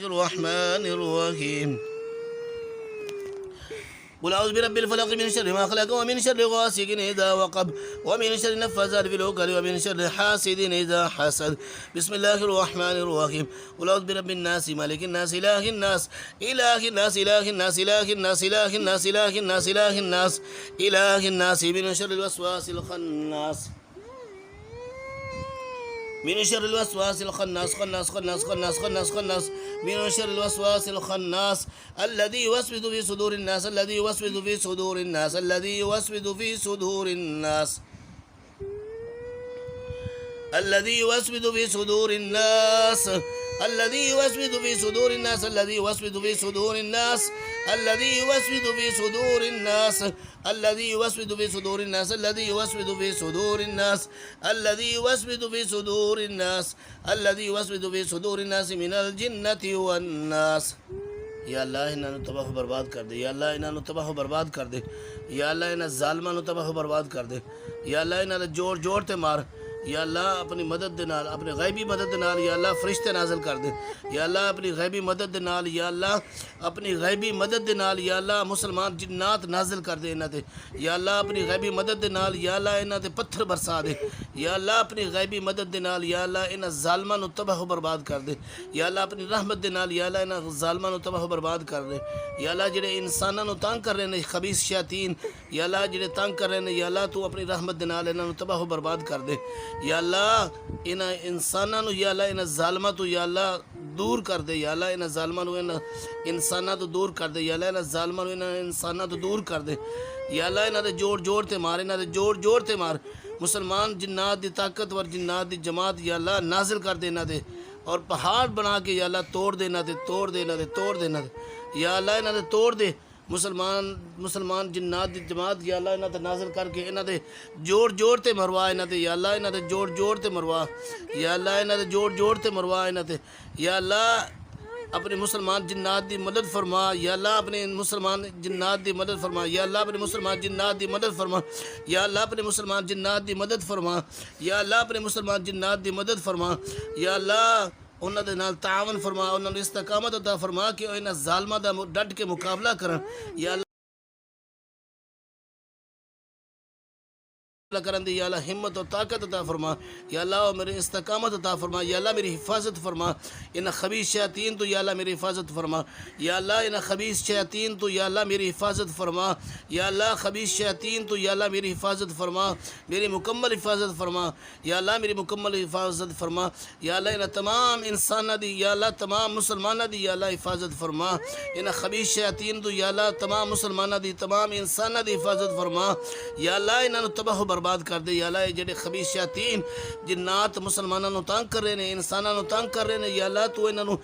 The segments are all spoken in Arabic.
الرحمن الرحيم. قل أعوذ برب الفلق من شر ما خلق ومن شر غاسق إذا وقب ومن شر النفاثات في العقد ومن شر حاسد إذا حسد. بسم الله الرحمن الرحيم. قل أعوذ برب الناس مالك الناس إله الناس إله الناس إله الناس إله الناس إله الناس إله الناس إله الناس إله الناس من شر الوسواس الخناس من شر الوسواس الخناس خناس خناس خناس خناس خناس من شر الوسواس الخناس الذي يوسوس في صدور الناس الذي يوسوس في صدور الناس الذي يوسوس في صدور الناس الذي يوسوس في صدور الناس الذي يوسوس في صدور الناس الذي يوسوس في صدور الناس الذي يوسوس في صدور الناس الذي يوسوس في صدور الناس الذي يوسوس في صدور الناس الذي يوسوس في صدور الناس الذي يوسوس في صدور الناس من الجنة والناس. یا اللہ انہاں نو تباہ و برباد کر دے، یا اللہ انہاں نو تباہ و برباد کر دے، یا اللہ انہاں ظالماں نو تباہ و برباد کر دے، یا اللہ انہاں دے جوڑ جوڑ تے مار، یا اللہ اپنی مدد دے نال اپنے غیبی مدد دے نال یا اللہ فرشتے نازل کر دے، یا اللہ اپنی غیبی مدد دے نال یا اللہ اپنی غیبی مدد دے نال یا اللہ مسلمان جنات نازل کر دے انہاں تے، یا اللہ اپنی غیبی مدد دے نال یا اللہ انہاں تے پتھر برسا دے، یا اللہ اپنی غیبی مدد دے نال یا اللہ انہاں ظالماں نو تباہ و برباد کر دے، یا اللہ اپنی رحمت دے نال یا اللہ انہاں ظالماں نو تباہ و برباد کر دے، یا اللہ جڑے انساناں نو تنگ کر رہے نے خبیث شیاطین، یا اللہ جڑے تنگ کر رہے نے یا اللہ تو اپنی رحمت دے نال انہاں نو تباہ و برباد کر دے، یا اللہ انہاں انساناں نو یا اللہ انہاں ظالماں تو یا اللہ دور کر دے، یا اللہ انہاں ظالماں نو انہاں انساناں تو دور کر دے، یا اللہ انہاں ظالماں نو انہاں انساناں تو دور کر دے، یا اللہ انہاں دے جوڑ جوڑ تے مار، انہاں دے جوڑ جوڑ تے مار، مسلمان جنات دی طاقتور جنات دی جماعت یا اللہ نازل کر دے انہاں دے، اور پہاڑ بنا کے یا اللہ توڑ دے انہاں دے توڑ دے انہاں دے توڑ دے انہاں دے، یا اللہ انہاں دے توڑ دے مسلمان جنات دی جماعت یا اللہ انہاں تے نازل کر کے انہاں دے جوڑ جوڑ تے مروا انہاں تے، یا اللہ انہاں دے جوڑ جوڑ تے مروا، یا اللہ انہاں دے جوڑ جوڑ تے مروا انہاں تے، یا اللہ اپنے مسلمان جنات دی مدد فرما، یا اللہ اپنے مسلمان جنات دی مدد فرما، یا اللہ اپنے مسلمان جنات دی مدد فرما، یا اللہ اپنے مسلمان جنات دی مدد فرما، یا اللہ اپنے مسلمان جنات دی مدد فرما، یا اللہ انہاں دے نال تعاون فرما، انہاں نوں استقامت عطا فرما کہ انہاں ظالماں دا ڈٹ کے مقابلہ کرن، یا اللہ کرن دی یا اللہ ہمت و طاقت عطا فرما، یا اللہ میری استقامت عطا فرما، یا اللہ میری حفاظت فرما، ان خبیث شیاطین تو یا اللہ میری حفاظت فرما، یا اللہ ان خبیث شیاطین تو یا اللہ میری حفاظت فرما، یا اللہ خبیث شیاطین تو یا اللہ میری حفاظت فرما، میری مکمل حفاظت فرما، یا اللہ میری مکمل حفاظت فرما، یا اللہ ان تمام انسانہ دی یا اللہ تمام مسلمانہ دی یا اللہ حفاظت فرما، ان خبیث شیاطین تو یا اللہ تمام مسلمانہ دی تمام انسانہ دی حفاظت فرما، یا اللہ انہاں تباہ و برباد کر دے، یا اللہ جڑے خبیث شیاطین جنات مسلماناں نو تنگ کر رہے نے انساناں نو تنگ کر رہے نے، یا اللہ تو انہاں نو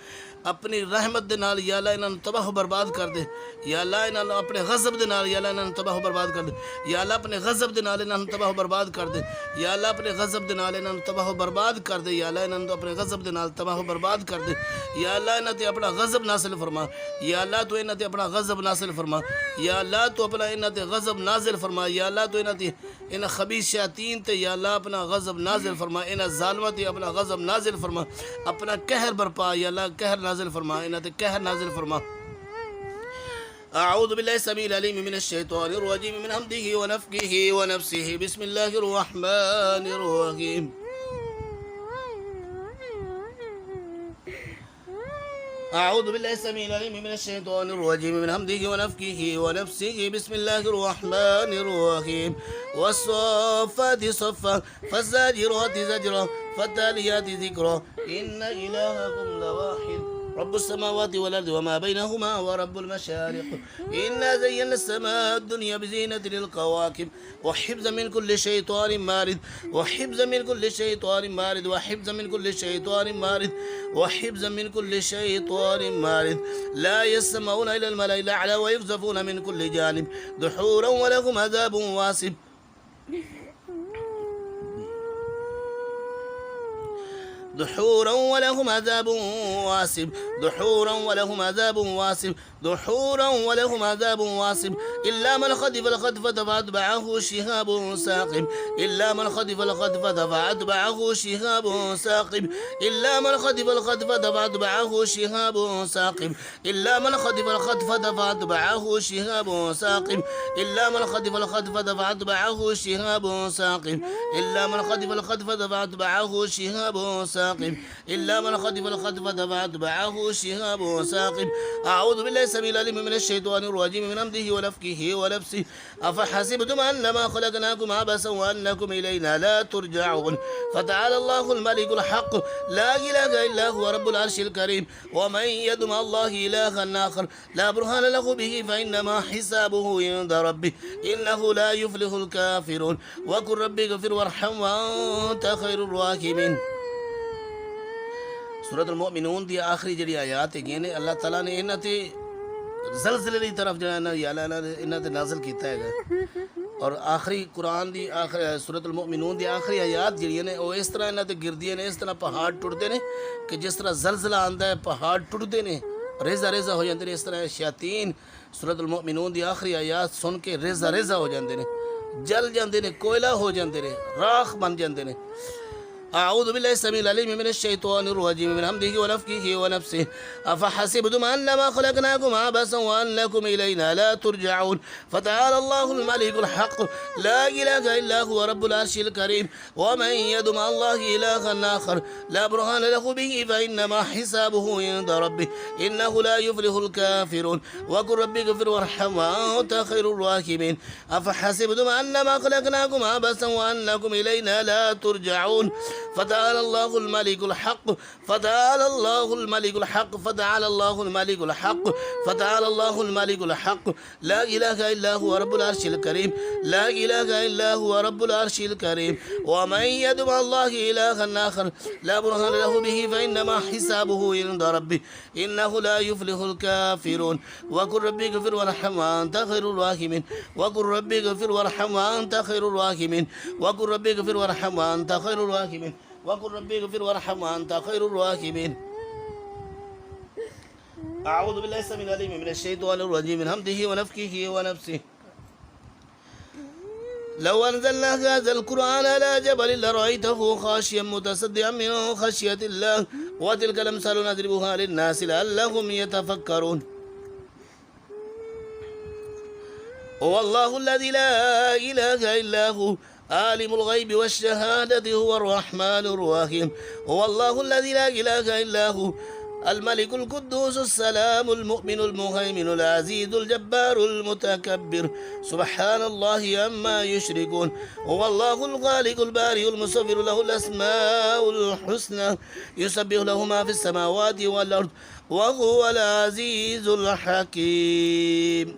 اپنی رحمت دے نال یا اللہ انہاں نو تباہ و برباد کر دے، یا اللہ انہاں نو اپنے غضب دے نال یا اللہ انہاں نو تباہ و برباد کر دے، یا اللہ اپنے غضب دے نال انہاں نو تباہ و برباد کر دے، یا اللہ اپنے غضب دے نال انہاں نو تباہ و برباد کر دے، یا اللہ انہاں نو اپنے غضب دے نال تباہ و برباد کر دے، یا اللہ انہاں تے اپنا غضب نازل فرما، یا اللہ تو انہاں تے اپنا غضب نازل فرما، یا اللہ تو اپنا انہاں تے غضب نازل فرما، یا اللہ تو انہاں تے ان خبیث شیاطین تے یا اللہ اپنا غضب نازل فرما، ان ظالمہ تے اپنا غضب نازل فرما، اپنا قہر برپا، یا اللہ قہر نازل فرما، انہاں تے قہر نازل فرما۔ اعوذ باللہ السمیع العلیم من الشیطان الرجیم من حمدہ ونفخہ ونفثہ بسم اللہ الرحمن الرحیم۔ اعوذ باللہ السمیع العلیم من الشیطان الرجیم من حمدہ ونفخہ ونفثہ بسم اللہ الرحمن الرحیم۔ والصافات صفا فالزاجرات زجرا فالتاليات ذكرا إن إلهكم لواحد رب السماوات والأرض وما بينهما ورب المشارق إنا زينا السماء الدنيا بزينة للكواكب وحفظا من كل شيطان مارد وحفظا من كل شيطان مارد وحفظا من كل شيطان مارد وحفظا من كل شيطان مارد لا يسمعون إلى الملأ الأعلى ويقذفون من كل جانب دحورا ولهم عذاب واصب دحورا ولهم عذاب واصب دحورا ولهم عذاب واصب دحورا ولهم عذاب واصب إلا من خطف الخطفة فأتبعه شهاب ثاقب إلا من خطف الخطفة فأتبعه شهاب ثاقب إلا من خطف الخطفة فأتبعه شهاب ثاقب إلا من خطف الخطفة فأتبعه شهاب ثاقب إلا من خطف الخطفة فأتبعه شهاب ثاقب إلا من خطف الخطفة فأتبعه شهاب ثاقب إلا من خطف الخطفة فأتبعه شهاب ثاقب أعوذ بالله السميع العليم من الشيطان الرجيم من همزه ونفخه ونفسه أفحسبتم أنما خلقناكم عبثا وأنكم إلينا لا ترجعون فتعالى الله الملك الحق لا إله إلا هو رب العرش الكريم ومن يدع مع الله إلها آخر لا برهان له به فإنما حسابه عند ربه إنه لا يفلح الكافرون وقل رب اغفر وارحم وأنت خير الراحمين सूरत المؤمنون दी आखिरी जड़ी आयात है ने अल्लाह ताला ने इन्हां ते ज़लज़ले दी तरफ जो है ना या इन्हां ते नाज़िल कीता है और आखिरी कुरान दी आखिरी सूरत المؤمنون दी आखिरी आयात जड़ी ने वो इस तरह इन्हां ते गिरदी ने इस तरह पहाड़ टुटदे ने कि जिस तरह ज़लज़ला आंदा है पहाड़ टुटदे ने रेज़ा रेज़ा हो जाते हैं इस तरह शैतान सूरत المؤمنون दी आखिरी आयात सुन के रेज़ा रेज़ा हो जाते हैं जल जाते हैं कोयला हो जाते हैं राख बन जाते हैं أعوذ بالله السميع العليم من الشيطان الرجيم من همزه ونفخه ونفسه أفحسبتم أنما خلقناكم عبثا وأنكم إلينا لا ترجعون فتعالى الله الملك الحق لا إله إلا هو رب العرش الكريم ومن يدع مع الله إلها آخر لا برهان له به فإنما حسابه عند ربه إنه لا يفلح الكافرون وقل رب اغفر وارحم وأنت خير الراحمين أفحسبتم أنما خلقناكم عبثا وأنكم إلينا لا ترجعون فتعالى الله الملك الحق فتعالى الله الملك الحق فتعالى الله الملك الحق فتعالى الله الملك الحق لا إله إلا هو رب العرش الكريم لا إله إلا هو رب العرش الكريم ومن يدع مع الله إلها آخر لا برهان له به فإنما حسابه عند ربه إنه لا يفلح الكافرون وقل رب اغفر وارحم وأنت خير الراحمين وقل رب اغفر وارحم وأنت خير الراحمين وقل رب اغفر وارحم وأنت خير الراحمين وقل رب اغفر وارحم وأنت خير الراحمين أعوذ بالله السميع العليم من الشيطان الرجيم من همزه ونفخه ونفسه لو أنزلنا هذا القرآن على جبل لرأيته خاشيا متصدعا من خشية الله وتلك الأمثال نضربها للناس لعلهم يتفكرون هو الله الذي لا إله إلا هو عالم الغيب والشهادة هو الرحمن الرحيم هو الله الذي لا إله إلا هو الملك القدوس السلام المؤمن المهيمن العزيز الجبار المتكبر سبحان الله عما يشركون هو الله الخالق البارئ المصور له الأسماء الحسنى يسبح له ما في السماوات والأرض وهو العزيز الحكيم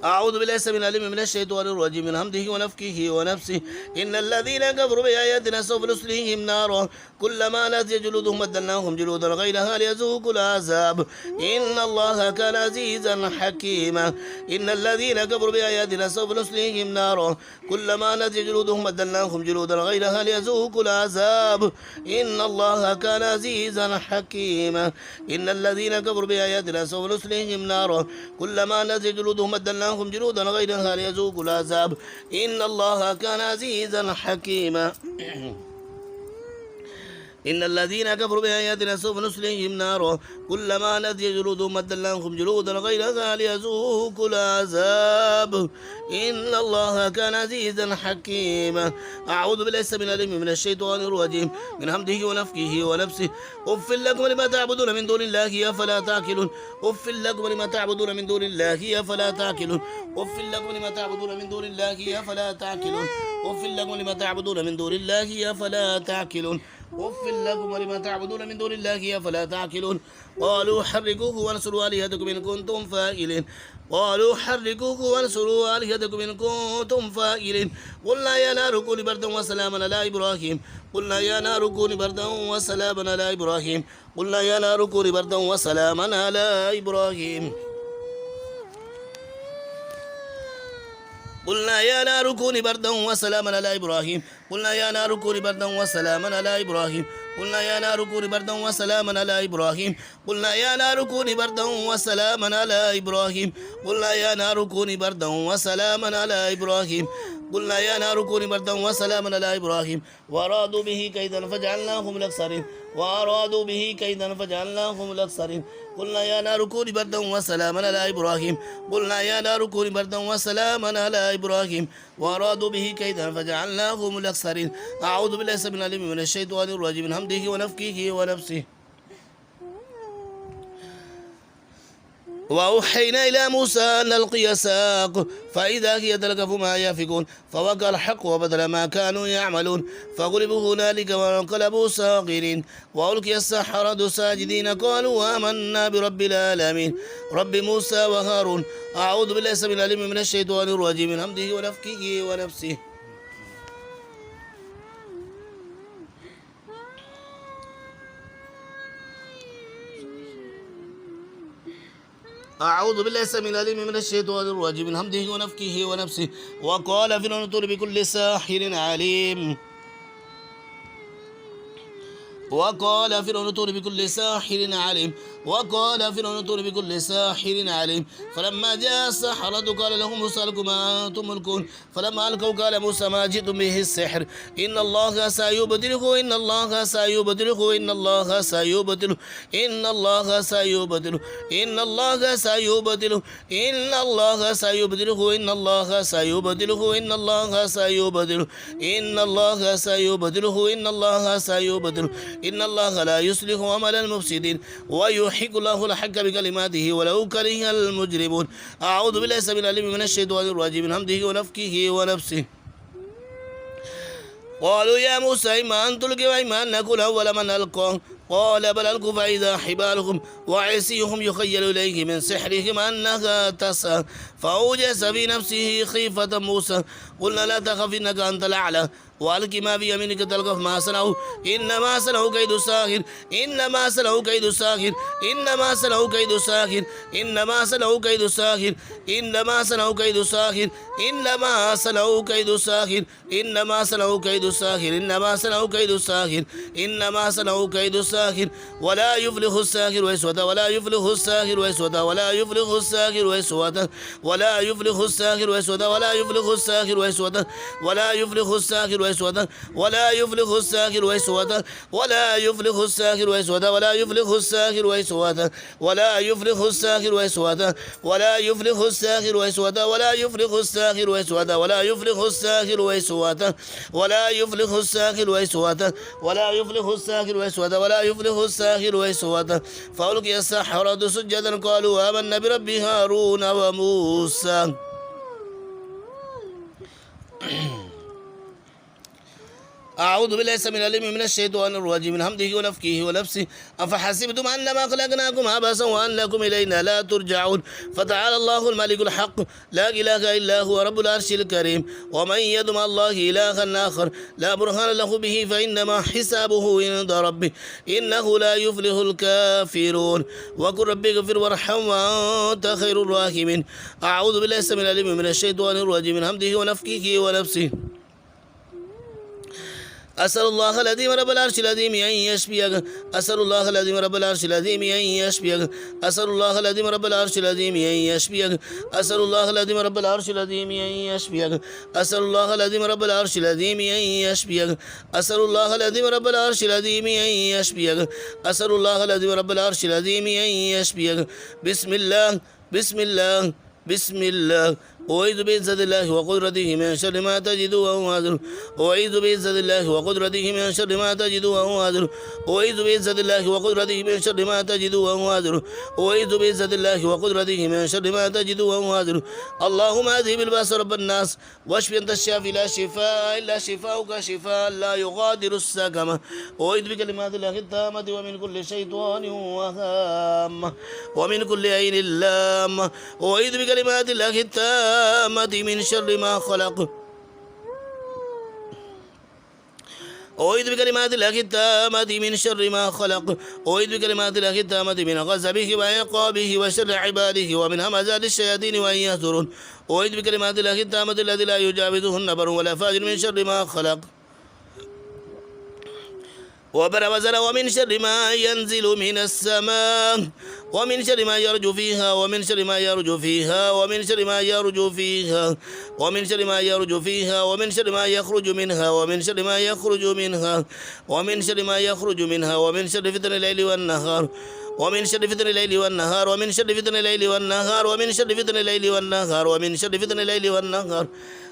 أعوذ بالله السميع العليم من الشيطان الرجيم من همزه ونفخه ونفسه إن الذين كفروا بآياتنا سوف نصليهم نارا كلما نضجت جلودهم بدلناهم جلودا غيرها ليذوقوا العذاب إن الله كان عزيزا حكيما إن الذين كفروا بآياتنا سوف نصليهم نارا كلما نضجت جلودهم بدلناهم جلودا غيرها ليذوقوا العذاب إن الله كان عزيزا حكيما إن الذين كفروا بآياتنا سوف نصليهم نارا كلما نضجت جلودهم بدلناهم جلودا غيرها ليذوقوا العذاب إن الله كان عزيزا حكيما إن الذين كفروا بآياتنا سوف نصليهم نارا كلما نضجت جلودهم بدلناهم جلودا غيرها ليذوقوا العذاب إن الله كان عزيزا حكيما أعوذ بالله السميع العليم من الشيطان الرجيم من همزه ونفخه ونفسه أف لكم لما تعبدون من دون الله أفلا تعقلون أف لكم لما تعبدون من دون الله أفلا تعقلون أف لكم لما تعبدون من دون الله أفلا تعقلون أف لكم لما تعبدون من دون الله أفلا تعقلون أف لكم ولما تعبدون من دون الله أفلا تعقلون قالوا حرقوه وانصروا آلهتكم إن كنتم فاعلين قالوا حرقوه وانصروا آلهتكم إن كنتم فاعلين قلنا يا نار كوني بردا وسلاما على إبراهيم قلنا يا نار كوني بردا وسلاما على إبراهيم قلنا يا نار كوني بردا وسلاما على إبراهيم قلنا يا نار كوني بردا وسلاما على إبراهيم قلنا يا نار كوني بردا وسلاما على إبراهيم قلنا يا نار كوني بردا وسلاما على إبراهيم قلنا يا نار كوني بردا وسلاما على إبراهيم قلنا يا نار كوني بردا وسلاما على إبراهيم قلنا يا نار كوني بردا وسلاما على إبراهيم وأرادوا به كيدا فجعلناهم الأخسرين وأرادوا به كيدا فجعلناهم الأخسرين قلنا يا نار كوني بردا وسلاما على إبراهيم قلنا يا نار كوني بردا وسلاما على إبراهيم وأرادوا به كيدا فجعلناهم الأخسرين أعوذ بالله السميع العليم من الشيطان الرجيم من همزه ونفخه ونفسه وأوحينا إلى موسى أن ألقي ساق فإذا هي تلقف ما يافكون فوقع الحق وبدل ما كانوا يعملون فغلبوا هنالك وانقلبوا صاغرين وألقي السحرة ساجدين قالوا آمنا برب العالمين رب موسى وهارون أعوذ بالله السميع العليم من الشيطان الرجيم من همزه ونفخه ونفسه أعوذ بالله السميع العليم من الشيطان الرجيم من همزه ونفخه ونفسه وقال فرعون ائتوني بكل ساحر عليم وقال فرعون ائتوني بكل ساحر عليم وقال فرعون ائتوني بكل ساحر عليم فلما جاء السحرة قال لهم موسى ألقوا ما أنتم ملقون فلما ألقوا قال موسى ما جئتم به السحر إن الله سيبدله إن الله سيبدله إن الله سيبدله إن الله سيبدله إن الله سيبدله إن الله سيبدله إن الله سيبدله إن الله سيبدله إن الله سيبدله إن الله سيبدله إن الله لا يصلح عمل المفسدين ويحق الله الحق بكلماته ولو كره المجرمون أعوذ بالله السميع العليم من الشيطان الرجيم من همزه ونفخه ونفسه قالوا يا موسى إما أن تلقي وإما أن نكون أول من ألقى قال بل ألقوا فإذا حبالهم وعصيهم يخيل إليه من سحرهم أنها تسعى فأوجس في نفسه خيفة موسى قلنا لا تخف إنك أنت الأعلى وألق ما في يمينك تلقف ما صنعوا إنما صنعوا كيد ساحر إنما صنعوا كيد ساحر إنما صنعوا كيد ساحر إنما صنعوا كيد ساحر إنما صنعوا كيد ساحر إنما صنعوا كيد ساحر إنما صنعوا كيد ساحر إنما صنعوا كيد ساحر إنما صنعوا كيد ساحر ولا يفلح الساحر ويسوة ولا يفلح الساحر ويسوة ولا يفلح الساحر ويسوة ولا يفلح الساحر ويسوة ولا يفلح الساحر ويسوة ولا يفلح الساحر ويسوة ولا يفلح الساحر ويسوة ولا يفلح الساحر ويسوة ولا يفلح الساحر ويسوة ولا يفلح الساحر ويسوة ولا يفلح الساحر ويسوة ولا يفلح الساحر ويسوة ولا يفلح الساحر ويسوة ولا يفلح الساحر ويسوة ولا يفلح الساحر ويسوة ولا يفلح الساحر ويسوة فألقي السحرة سجدا قالوا آمنا برب هارون وموسى أعوذ بالله السميع العليم من الشيطان الرجيم من همزه ونفخه ونفسه أفحسبتم أنما خلقناكم عبثا وأنكم إلينا لا ترجعون فتعالى الله الملك الحق لا إله إلا هو رب العرش الكريم ومن يدع مع الله إلها آخر لا برهان له به فإنما حسابه عند ربه إنه لا يفلح الكافرون وقل رب اغفر وارحم وأنت خير الراحمين أعوذ بالله السميع العليم من الشيطان الرجيم من همزه ونفخه ونفسه أسأل الله العظيم رب العرش العظيم أن يشفيك أسأل الله العظيم رب العرش العظيم أن يشفيك أسأل الله العظيم رب العرش العظيم أن يشفيك أسأل الله العظيم رب العرش العظيم أن يشفيك أسأل الله العظيم رب العرش العظيم أن يشفيك أسأل الله العظيم رب العرش العظيم أن يشفيك أسأل الله العظيم رب العرش العظيم أن يشفيك بسم الله بسم الله بسم الله أعوذ بعزة الله وقدرته من شر ما تجد وهو حاضر أعوذ بعزة الله وقدرته من شر ما تجد وهو حاضر أعوذ بعزة الله وقدرته من شر ما تجد وهو حاضر أعوذ بعزة الله وقدرته من شر ما تجد وهو حاضر اللهم أذهب البأس رب الناس واشف أنت الشافي لا شفاء إلا شفاؤك شفاء لا يغادر السقم أعوذ بكلمات الله التامة ومن كل شيطان وهامة ومن كل عين لامة أعوذ بكلمات الله التامة من شر ما خلق أعوذ بكلمات الله التامة من شر ما خلق. أعوذ بكلمات الله التامة من غضبه وعقابه وشر عباده ومن همزات الشياطين وأن يحضرون. أعوذ بكلمات الله التامة التي لا يجاوزهن بر ولا فاجر من شر ما خلق وبر ومن شر ما ينزل من السماء ومن شر ما يرجو فيها ومن شر ما يرجو فيها ومن شر ما يرجو فيها ومن شر ما يرجو فيها ومن شر ما يخرج منها ومن شر ما يخرج منها ومن شر ما يخرج منها ومن شر فتن الليل والنهار ومن شر فتن الليل والنهار ومن شر فتن الليل والنهار ومن شر فتن الليل والنهار ومن شر فتن الليل والنهار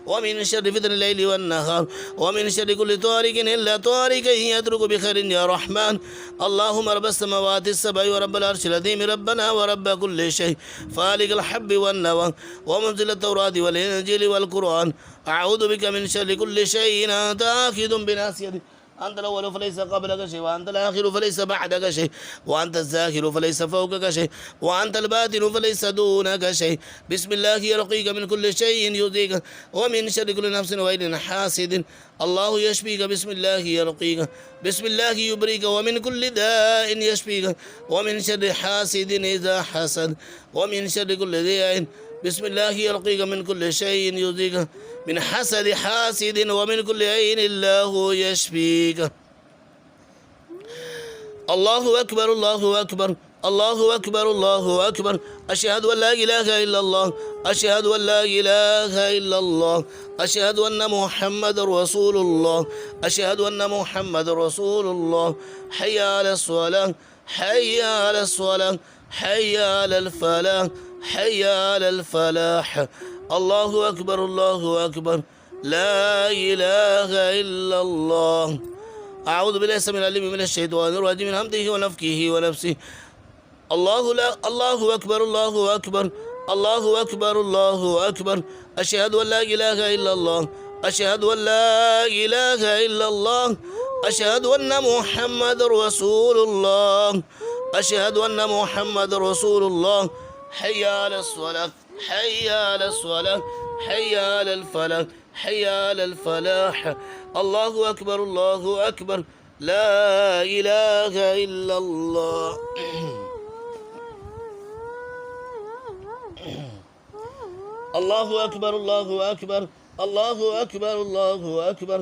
ومن شر فتن الليل والنهار ومن شر كل طارق إلا طارق يترك بخير يا رحمن. اللهم رب السماوات السبع ورب العرش العظيم ربنا ورب كل شيء فالق الحب والنوى ومنزل التوراة والإنجيل والقرآن أعوذ بك من شر كل شيء أنت آخذ بناصيته. أنت الأول فليس قبلك شيء وأنت الآخر فليس بعدك شيء وأنت الظاهر فليس فوقك شيء وأنت الباطن فليس دونك شيء. بسم الله يرقيك من كل شيء يؤذيك ومن شر كل نفس وعين حاسد. الله يشفيك بسم الله يرقيك بسم الله يبريك ومن كل داء يشفيك ومن شر حاسد إذا حسد ومن شر كل داء. بسم الله يرقيك من كل شيء يؤذيك من حسد حاسد ومن كل عين الله يشفيك. الله أكبر الله أكبر الله أكبر الله أكبر. أشهد أن لا إله إلا الله أشهد أن لا إله إلا الله أشهد أن محمد رسول الله أشهد أن محمد رسول الله. حي على الصلاة حي على الصلاة حي على الفلاح حي على الفلاح. الله أكبر الله أكبر لا إله إلا الله. أعوذ بالله السميع العليم من الشيطان الرجيم من همزه ونفخه ونفسه. الله أكبر الله أكبر الله أكبر الله أكبر. أشهد أن لا إله إلا الله أشهد أن لا إله إلا الله أشهد أن محمد رسول الله أشهد أن محمد رسول الله. حي على الصلاة حي على الصلاة حي على الفلاح حي على الفلاح. الله أكبر الله أكبر لا إله إلا الله. الله أكبر الله أكبر الله أكبر الله أكبر.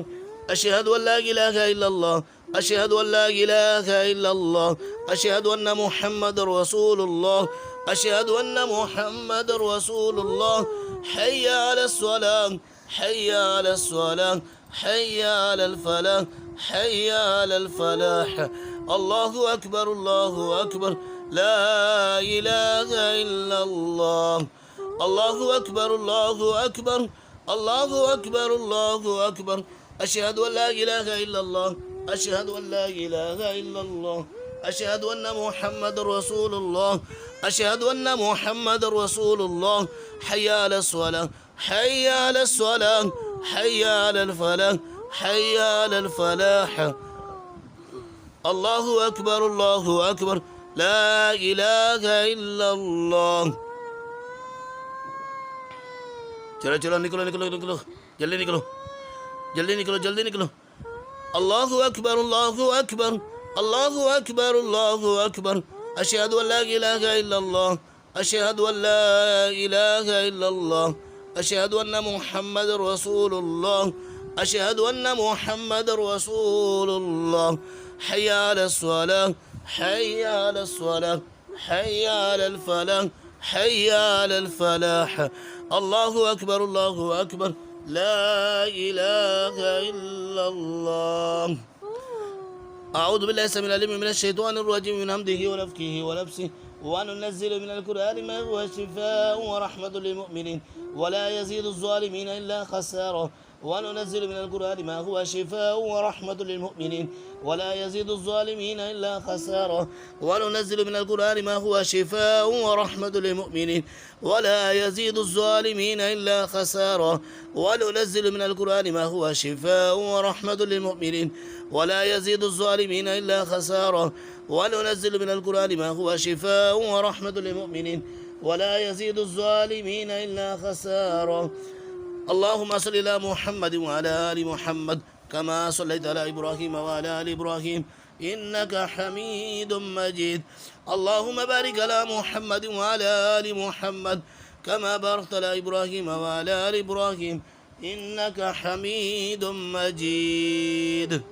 أشهد أن لا إله إلا الله أشهد أن لا إله إلا الله أشهد أن محمد رسول الله أشهد أن محمد رسول الله. حي على الصلاة حي على الصلاة حي على الفلاح حي على الفلاح. الله أكبر الله أكبر لا إله إلا الله. الله أكبر الله أكبر الله أكبر الله أكبر. أشهد أن لا إله إلا الله أشهد أن لا إله إلا الله أشهد أن محمد رسول الله أشهد أن محمد رسول الله. حي على الصلاة حي على الصلاة حي على الفلاح حي على الفلاح. الله أكبر الله أكبر لا إله إلا الله. चलो चलो निकलो निकलो निकलो जल्दी निकलो जल्दी निकलो जल्दी निकलो. الله أكبر الله أكبر الله أكبر الله أكبر. أشهد أن لا إله إلا الله أشهد أن لا إله إلا الله أشهد أن محمد رسول الله أشهد أن محمد رسول الله. حي على الصلاة حي على الصلاة حي على الفلاح حي على الفلاح. الله أكبر الله أكبر لا إله إلا الله. أعوذ بالله السميع العليم من الشيطان الرجيم من همزه ونفخه ونفسه. وننزل من القرآن ما هو شفاء ورحمة للمؤمنين ولا يزيد الظالمين إلا خسارا. وننزل من القرآن ما هو شفاء ورحمة للمؤمنين ولا يزيد الظالمين إلا خسارا. وننزل من القرآن ما هو شفاء ورحمة للمؤمنين ولا يزيد الظالمين إلا خسارا. وننزل من القرآن ما هو شفاء ورحمة للمؤمنين ولا يزيد الظالمين إلا خسارا. وننزل من القرآن ما هو شفاء ورحمة للمؤمنين ولا يزيد الظالمين إلا خسارا. اللهم صل على محمد وعلى آل محمد كما صليت على إبراهيم وعلى آل إبراهيم إنك حميد مجيد. اللهم بارك على محمد وعلى آل محمد كما باركت على إبراهيم وعلى آل إبراهيم إنك حميد مجيد.